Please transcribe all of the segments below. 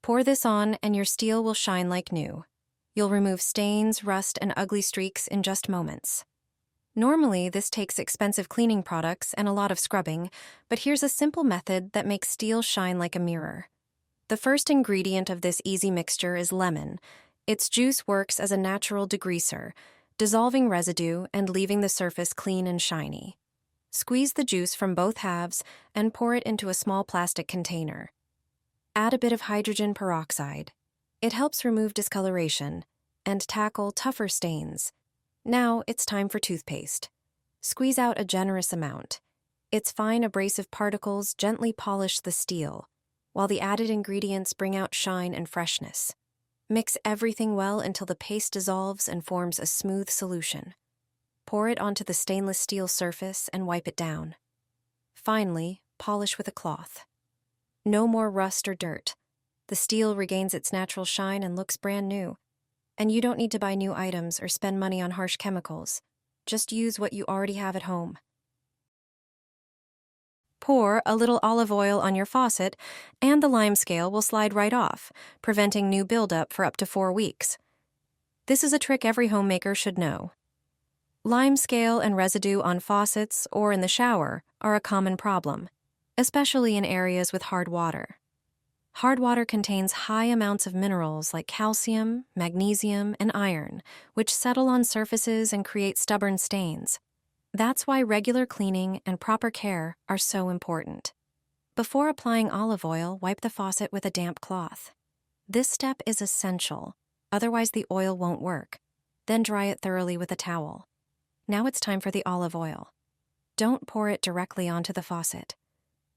Pour this on and your steel will shine like new. You'll remove stains, rust, and ugly streaks in just moments. Normally, this takes expensive cleaning products and a lot of scrubbing, but here's a simple method that makes steel shine like a mirror. The first ingredient of this easy mixture is lemon. Its juice works as a natural degreaser, dissolving residue and leaving the surface clean and shiny. Squeeze the juice from both halves and pour it into a small plastic container. Add a bit of hydrogen peroxide. It helps remove discoloration and tackle tougher stains. Now it's time for toothpaste. Squeeze out a generous amount. Its fine abrasive particles gently polish the steel, while the added ingredients bring out shine and freshness. Mix everything well until the paste dissolves and forms a smooth solution. Pour it onto the stainless steel surface and wipe it down. Finally, polish with a cloth. No more rust or dirt. The steel regains its natural shine and looks brand new. And you don't need to buy new items or spend money on harsh chemicals. Just use what you already have at home. Pour a little olive oil on your faucet, and the lime scale will slide right off, preventing new buildup for up to 4 weeks. This is a trick every homemaker should know. Lime scale and residue on faucets or in the shower are a common problem, especially in areas with hard water. Hard water contains high amounts of minerals like calcium, magnesium, and iron, which settle on surfaces and create stubborn stains. That's why regular cleaning and proper care are so important. Before applying olive oil, wipe the faucet with a damp cloth. This step is essential, otherwise the oil won't work. Then dry it thoroughly with a towel. Now it's time for the olive oil. Don't pour it directly onto the faucet.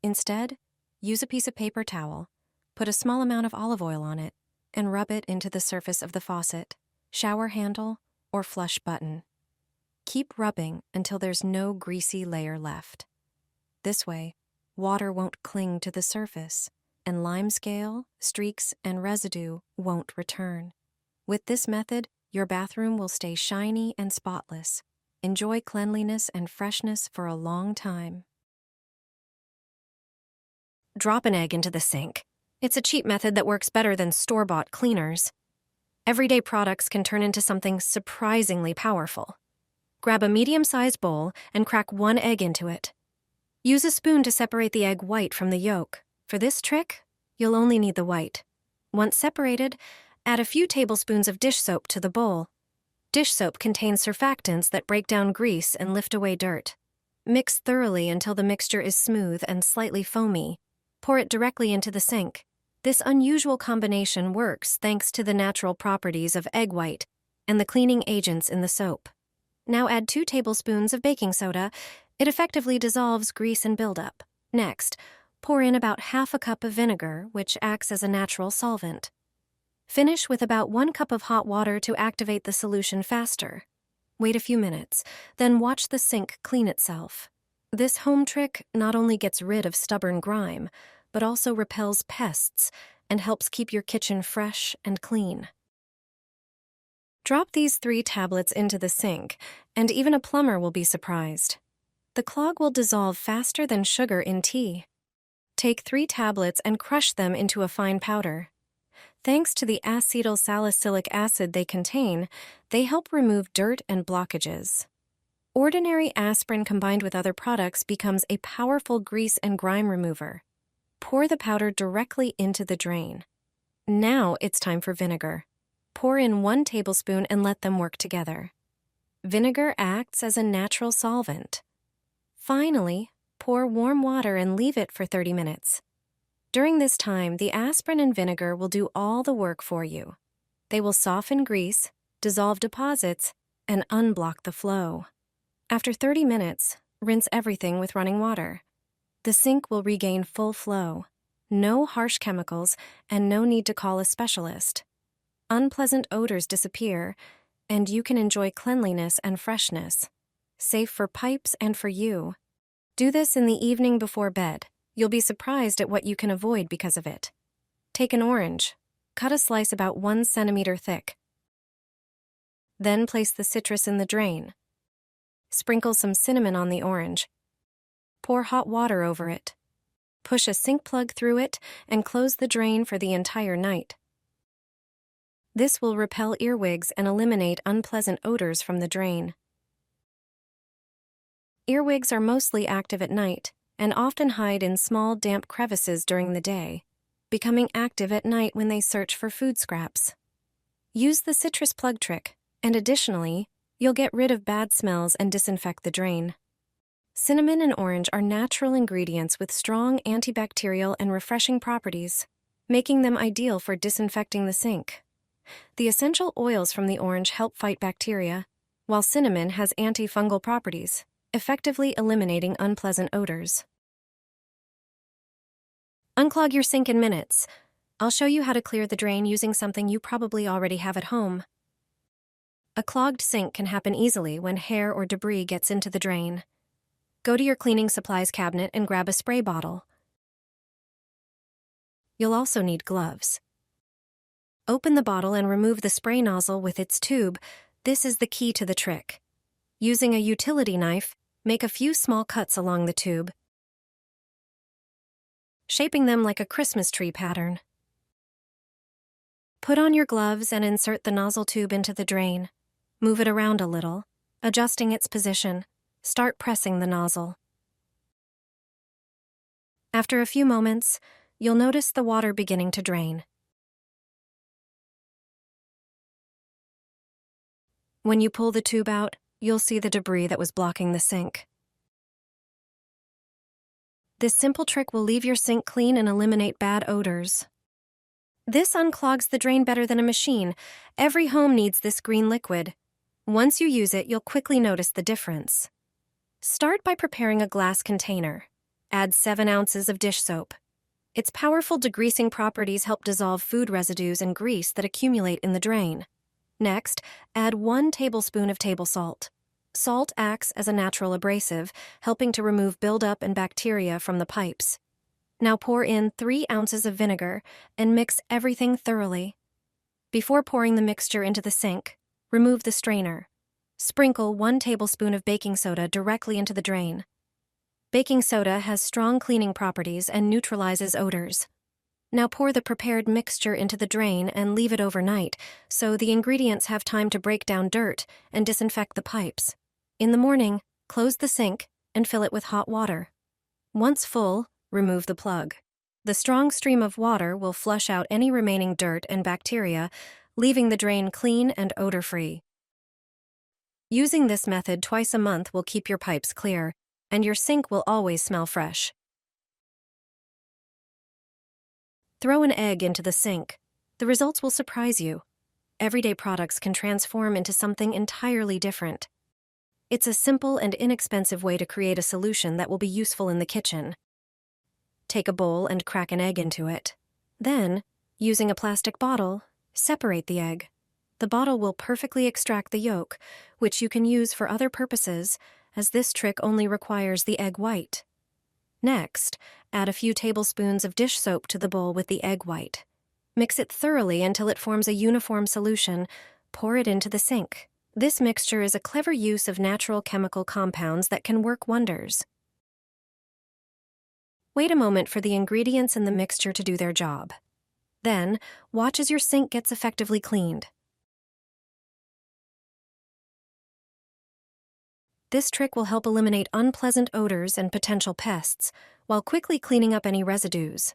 Instead, use a piece of paper towel, put a small amount of olive oil on it, and rub it into the surface of the faucet, shower handle, or flush button. Keep rubbing until there's no greasy layer left. This way, water won't cling to the surface, and lime scale, streaks, and residue won't return. With this method, your bathroom will stay shiny and spotless. Enjoy cleanliness and freshness for a long time. Drop an egg into the sink. It's a cheap method that works better than store-bought cleaners. Everyday products can turn into something surprisingly powerful. Grab a medium-sized bowl and crack 1 egg into it. Use a spoon to separate the egg white from the yolk. For this trick, you'll only need the white. Once separated, add a few tablespoons of dish soap to the bowl. Dish soap contains surfactants that break down grease and lift away dirt. Mix thoroughly until the mixture is smooth and slightly foamy. Pour it directly into the sink. This unusual combination works thanks to the natural properties of egg white and the cleaning agents in the soap. Now add 2 tablespoons of baking soda. It effectively dissolves grease and buildup. Next, pour in about half a cup of vinegar, which acts as a natural solvent. Finish with about 1 cup of hot water to activate the solution faster. Wait a few minutes, then watch the sink clean itself. This home trick not only gets rid of stubborn grime, but also repels pests and helps keep your kitchen fresh and clean. Drop these 3 tablets into the sink, and even a plumber will be surprised. The clog will dissolve faster than sugar in tea. Take 3 tablets and crush them into a fine powder. Thanks to the acetyl salicylic acid they contain, they help remove dirt and blockages. Ordinary aspirin combined with other products becomes a powerful grease and grime remover. Pour the powder directly into the drain. Now it's time for vinegar. Pour in 1 tablespoon and let them work together. Vinegar acts as a natural solvent. Finally, pour warm water and leave it for 30 minutes. During this time, the aspirin and vinegar will do all the work for you. They will soften grease, dissolve deposits, and unblock the flow. After 30 minutes, rinse everything with running water. The sink will regain full flow. No harsh chemicals, and no need to call a specialist. Unpleasant odors disappear, and you can enjoy cleanliness and freshness. Safe for pipes and for you. Do this in the evening before bed. You'll be surprised at what you can avoid because of it. Take an orange. Cut a slice about 1 centimeter thick. Then place the citrus in the drain. Sprinkle some cinnamon on the orange. Pour hot water over it. Push a sink plug through it and close the drain for the entire night. This will repel earwigs and eliminate unpleasant odors from the drain. Earwigs are mostly active at night and often hide in small, damp crevices during the day, becoming active at night when they search for food scraps. Use the citrus plug trick, and additionally, you'll get rid of bad smells and disinfect the drain. Cinnamon and orange are natural ingredients with strong antibacterial and refreshing properties, making them ideal for disinfecting the sink. The essential oils from the orange help fight bacteria, while cinnamon has antifungal properties, effectively eliminating unpleasant odors. Unclog your sink in minutes. I'll show you how to clear the drain using something you probably already have at home. A clogged sink can happen easily when hair or debris gets into the drain. Go to your cleaning supplies cabinet and grab a spray bottle. You'll also need gloves. Open the bottle and remove the spray nozzle with its tube. This is the key to the trick. Using a utility knife, make a few small cuts along the tube, shaping them like a Christmas tree pattern. Put on your gloves and insert the nozzle tube into the drain. Move it around a little, adjusting its position. Start pressing the nozzle. After a few moments, you'll notice the water beginning to drain. When you pull the tube out, you'll see the debris that was blocking the sink. This simple trick will leave your sink clean and eliminate bad odors. This unclogs the drain better than a machine. Every home needs this green liquid. Once you use it, you'll quickly notice the difference. Start by preparing a glass container. Add 7 ounces of dish soap. Its powerful degreasing properties help dissolve food residues and grease that accumulate in the drain. Next, add 1 tablespoon of table salt. Salt acts as a natural abrasive, helping to remove buildup and bacteria from the pipes. Now pour in 3 ounces of vinegar and mix everything thoroughly. Before pouring the mixture into the sink, remove the strainer. Sprinkle 1 tablespoon of baking soda directly into the drain. Baking soda has strong cleaning properties and neutralizes odors. Now pour the prepared mixture into the drain and leave it overnight, so the ingredients have time to break down dirt and disinfect the pipes. In the morning, close the sink and fill it with hot water. Once full, remove the plug. The strong stream of water will flush out any remaining dirt and bacteria, leaving the drain clean and odor-free. Using this method twice a month will keep your pipes clear, and your sink will always smell fresh. Throw an egg into the sink. The results will surprise you. Everyday products can transform into something entirely different. It's a simple and inexpensive way to create a solution that will be useful in the kitchen. Take a bowl and crack an egg into it. Then, using a plastic bottle, separate the egg. The bottle will perfectly extract the yolk, which you can use for other purposes, as this trick only requires the egg white. Next, add a few tablespoons of dish soap to the bowl with the egg white. Mix it thoroughly until it forms a uniform solution. Pour it into the sink. This mixture is a clever use of natural chemical compounds that can work wonders. Wait a moment for the ingredients in the mixture to do their job. Then, watch as your sink gets effectively cleaned. This trick will help eliminate unpleasant odors and potential pests, while quickly cleaning up any residues.